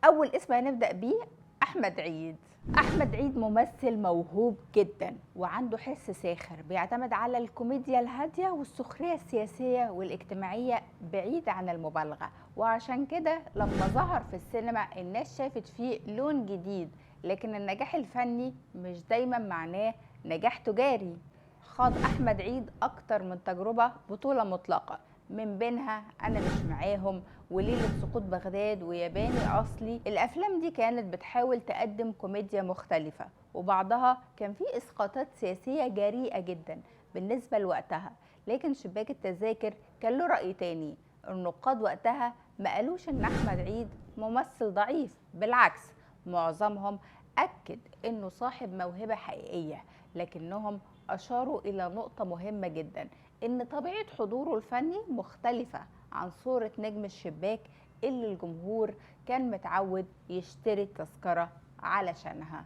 أول اسم هنبدأ بيه أحمد عيد. أحمد عيد ممثل موهوب جدا وعنده حس ساخر بيعتمد على الكوميديا الهادية والسخرية السياسية والاجتماعية بعيد عن المبالغة، وعشان كده لما ظهر في السينما الناس شافت فيه لون جديد. لكن النجاح الفني مش دايما معناه نجاح تجاري. خاض أحمد عيد أكتر من تجربة بطولة مطلقة، من بينها أنا مش معاهم وليلة سقوط بغداد وياباني أصلي. الأفلام دي كانت بتحاول تقدم كوميديا مختلفة، وبعضها كان فيه إسقاطات سياسية جريئة جدا بالنسبة لوقتها. لكن شباك التذاكر كان له رأي تاني. النقاد وقتها ما قالوش إن أحمد عيد ممثل ضعيف، بالعكس معظمهم أكد إنه صاحب موهبة حقيقية. لكنهم أشاروا إلى نقطة مهمة جدا، إن طبيعة حضوره الفني مختلفة عن صورة نجم الشباك اللي الجمهور كان متعود يشتري التذكرة علشانها.